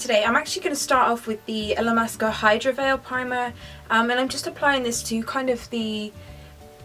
today. I'm actually going to start off with the Illamasqua Hydra Veil Primer, and I'm just applying this to kind of the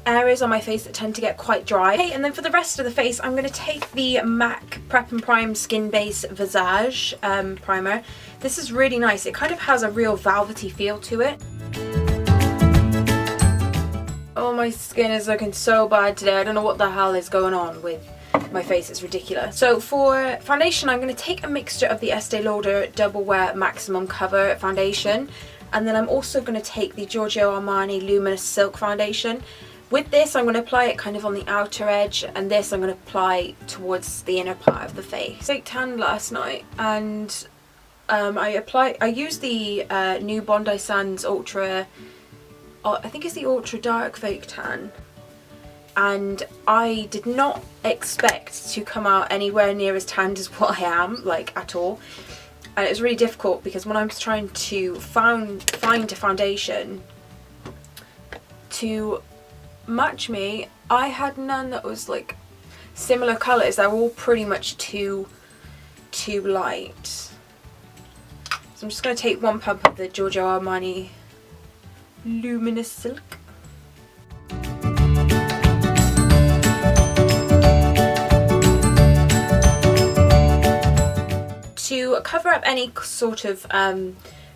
areas on my face that tend to get quite dry. Okay, and then for the rest of the face, I'm going to take the MAC Prep and Prime Skin Base Visage primer. This is really nice. It kind of has a real velvety feel to it. Oh, my skin is looking so bad today. I don't know what the hell is going on with my face. It's ridiculous. So for foundation, I'm going to take a mixture of the Estee Lauder Double Wear Maximum Cover foundation, and then I'm also going to take the Giorgio Armani Luminous Silk foundation. With this, I'm going to apply it kind of on the outer edge, and this I'm going to apply towards the inner part of the face. I tanned last night, and I used the new Bondi Sands Ultra, I think it's the Ultra Dark Fake Tan, and I did not expect to come out anywhere near as tanned as what I am, like at all. And it was really difficult because when I was trying to find a foundation to match me, I had none that was like similar colours. They were all pretty much too light. So I'm just going to take one pump of the Giorgio Armani Luminous Silk. To cover up any sort of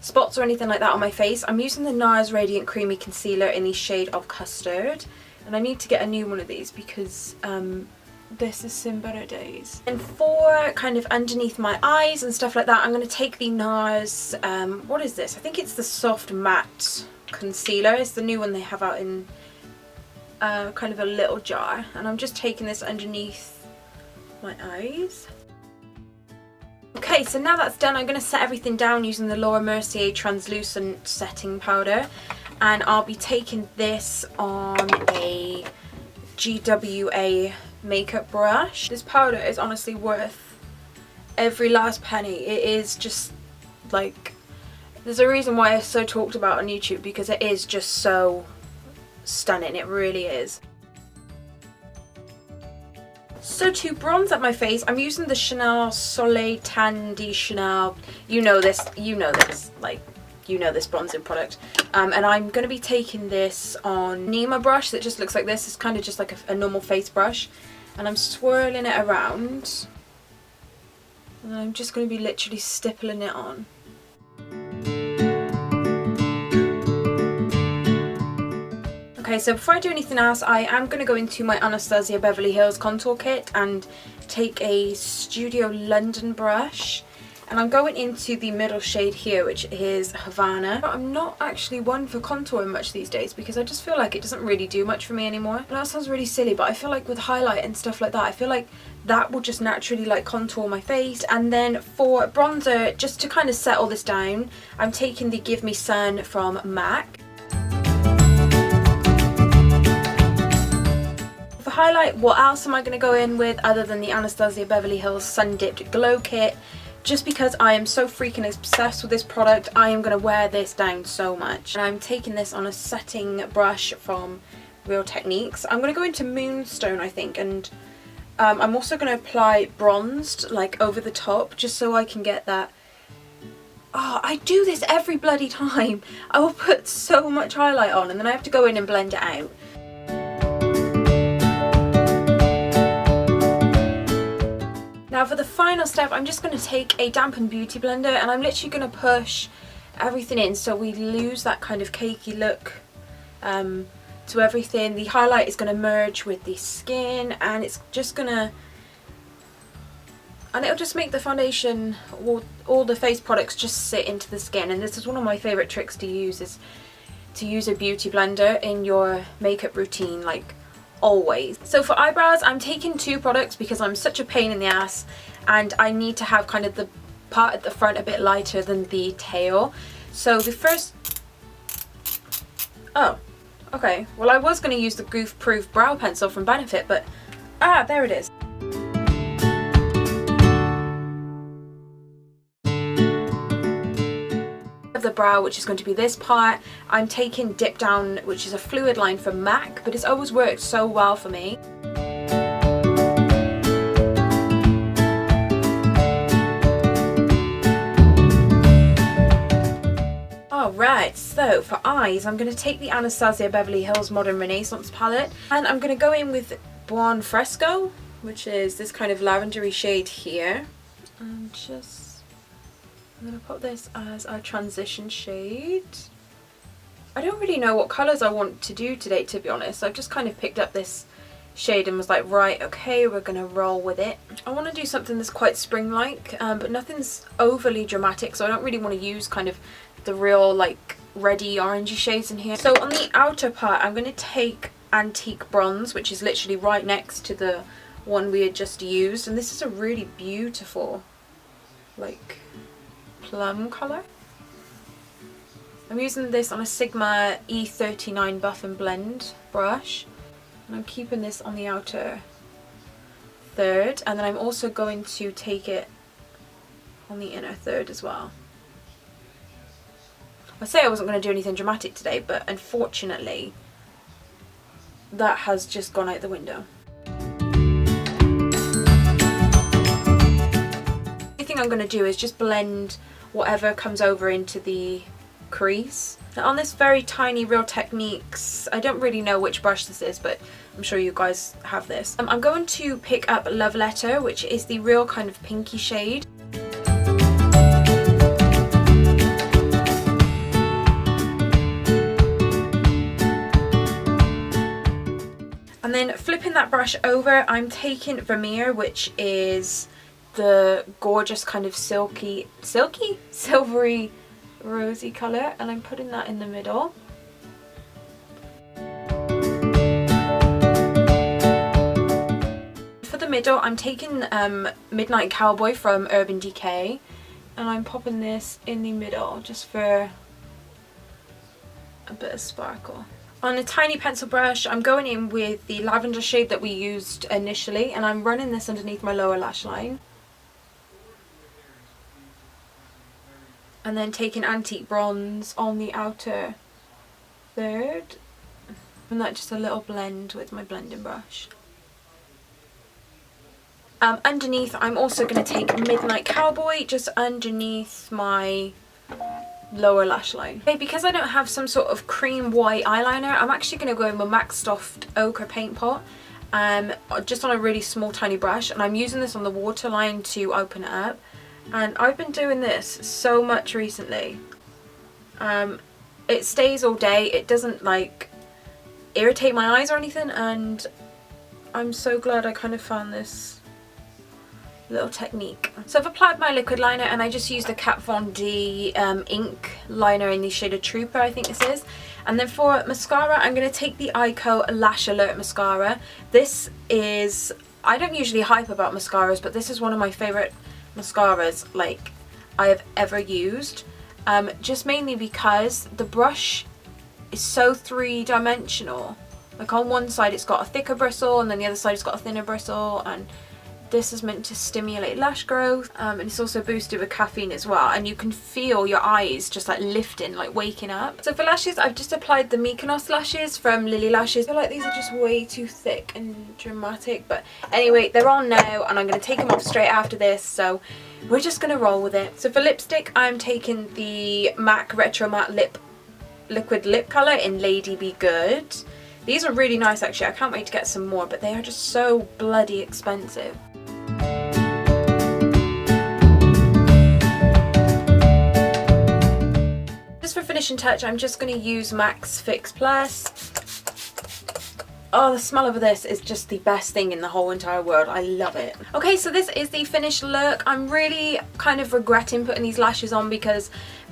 spots or anything like that on my face, I'm using the NARS Radiant Creamy Concealer in the shade of Custard, and I need to get a new one of these because this is Sim Better Days. And for kind of underneath my eyes and stuff like that, I'm going to take the NARS, what is this? I think it's the Soft Matte Concealer. It's the new one they have out in kind of a little jar, and I'm just taking this underneath my eyes. Okay, so now that's done, I'm going to set everything down using the Laura Mercier Translucent Setting Powder, and I'll be taking this on a GWA makeup brush. This powder is honestly worth every last penny. It is just like, there's a reason why it's so talked about on YouTube, because it is just so stunning, it really is. So to bronze up my face, I'm using the Chanel Soleil Tan de Chanel. You know this bronzing product. And I'm going to be taking this on Nema brush that just looks like this. It's kind of just like a normal face brush. And I'm swirling it around. And I'm just going to be literally stippling it on. Okay, so before I do anything else, I am going to go into my Anastasia Beverly Hills contour kit and take a Studio London brush, and I'm going into the middle shade here, which is Havana. I'm not actually one for contouring much these days because I just feel like it doesn't really do much for me anymore. And that sounds really silly, but I feel like with highlight and stuff like that, I feel like that will just naturally like contour my face. And then for bronzer, just to kind of settle this down, I'm taking the Give Me Sun from MAC. For highlight, what else am I going to go in with other than the Anastasia Beverly Hills Sun Dipped Glow Kit? Just because I am so freaking obsessed with this product, I am going to wear this down so much. And I'm taking this on a setting brush from Real Techniques. I'm going to go into Moonstone, I think, and I'm also going to apply bronzed like over the top just so I can get that. Oh, I do this every bloody time. I will put so much highlight on and then I have to go in and blend it out. Now for the final step, I'm just going to take a dampened beauty blender and I'm literally going to push everything in so we lose that kind of cakey look to everything. The highlight is going to merge with the skin, and it's just going to, and it'll just make the foundation, all the face products just sit into the skin. And this is one of my favourite tricks to use, is to use a beauty blender in your makeup routine, like always. So for eyebrows, I'm taking two products because I'm such a pain in the ass and I need to have kind of the part at the front a bit lighter than the tail. So the first, oh okay, well I was going to use the Goof Proof brow pencil from Benefit, but there it is. Of the brow, which is going to be this part, I'm taking Dip Down, which is a fluid line from MAC, but it's always worked so well for me. Right, so for eyes, I'm going to take the Anastasia Beverly Hills Modern Renaissance palette, and I'm going to go in with Buon Fresco, which is this kind of lavendery shade here. And I'm going to put this as a transition shade. I don't really know what colours I want to do today, to be honest. I've just kind of picked up this shade and was like, right, okay, we're gonna roll with it. I want to do something that's quite spring-like, but nothing's overly dramatic, so I don't really want to use kind of the real like reddy orangey shades in here. So on the outer part, I'm going to take Antique Bronze, which is literally right next to the one we had just used, and this is a really beautiful like plum colour. I'm using this on a Sigma E39 Buff and Blend brush, and I'm keeping this on the outer third, and then I'm also going to take it on the inner third as well. I say I wasn't going to do anything dramatic today, but unfortunately that has just gone out the window. The thing I'm going to do is just blend whatever comes over into the crease. Now on this very tiny Real Techniques, I don't really know which brush this is, but I'm sure you guys have this. I'm going to pick up Love Letter, which is the real kind of pinky shade. And then flipping that brush over, I'm taking Vermeer, which is the gorgeous kind of silvery rosy colour, and I'm putting that in the middle. For the middle, I'm taking Midnight Cowboy from Urban Decay, and I'm popping this in the middle just for a bit of sparkle. On a tiny pencil brush, I'm going in with the lavender shade that we used initially, and I'm running this underneath my lower lash line. And then taking Antique Bronze on the outer third, and that just a little blend with my blending brush. Underneath, I'm also going to take Midnight Cowboy just underneath my lower lash line. Okay, because I don't have some sort of cream white eyeliner, I'm actually going to go in with MAC Soft Ochre Paint Pot, just on a really small tiny brush, and I'm using this on the waterline to open it up. And I've been doing this so much recently. It stays all day, it doesn't like irritate my eyes or anything, and I'm so glad I kind of found this little technique. So I've applied my liquid liner, and I just used the Kat Von D ink liner in the shade of Trooper, I think this is. And then for mascara, I'm going to take the Ico Lash Alert mascara. This is, I don't usually hype about mascaras, but this is one of my favourite mascaras like I have ever used, just mainly because the brush is so three-dimensional. Like on one side it's got a thicker bristle, and then the other side it's got a thinner bristle, and this is meant to stimulate lash growth, and it's also boosted with caffeine as well, and you can feel your eyes just like lifting, like waking up. So for lashes, I've just applied the Mykonos lashes from Lily Lashes. I feel like these are just way too thick and dramatic, but anyway, they're on now, and I'm going to take them off straight after this, so we're just going to roll with it. So for lipstick, I'm taking the MAC Retro Matte Liquid Lip Colour in Lady Be Good. These are really nice actually, I can't wait to get some more, but they are just so bloody expensive. Just for finishing touch, I'm just going to use MAC's Fix Plus. Oh, the smell of this is just the best thing in the whole entire world. I love it. Okay, so this is the finished look. I'm really kind of regretting putting these lashes on because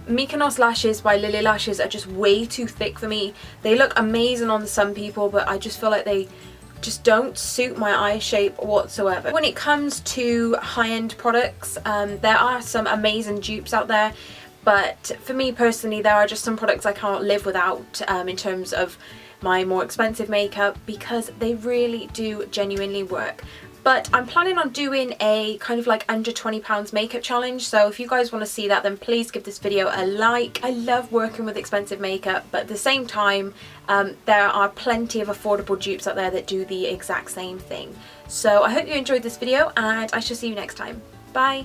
Mykonos lashes by Lily Lashes are just way too thick for me. They look amazing on some people, but I just feel like they just don't suit my eye shape whatsoever. When it comes to high-end products, there are some amazing dupes out there, but for me personally, there are just some products I can't live without in terms of my more expensive makeup, because they really do genuinely work. But I'm planning on doing a kind of like under £20 makeup challenge, so if you guys want to see that, then please give this video a like. I love working with expensive makeup, but at the same time there are plenty of affordable dupes out there that do the exact same thing. So I hope you enjoyed this video, and I shall see you next time. Bye!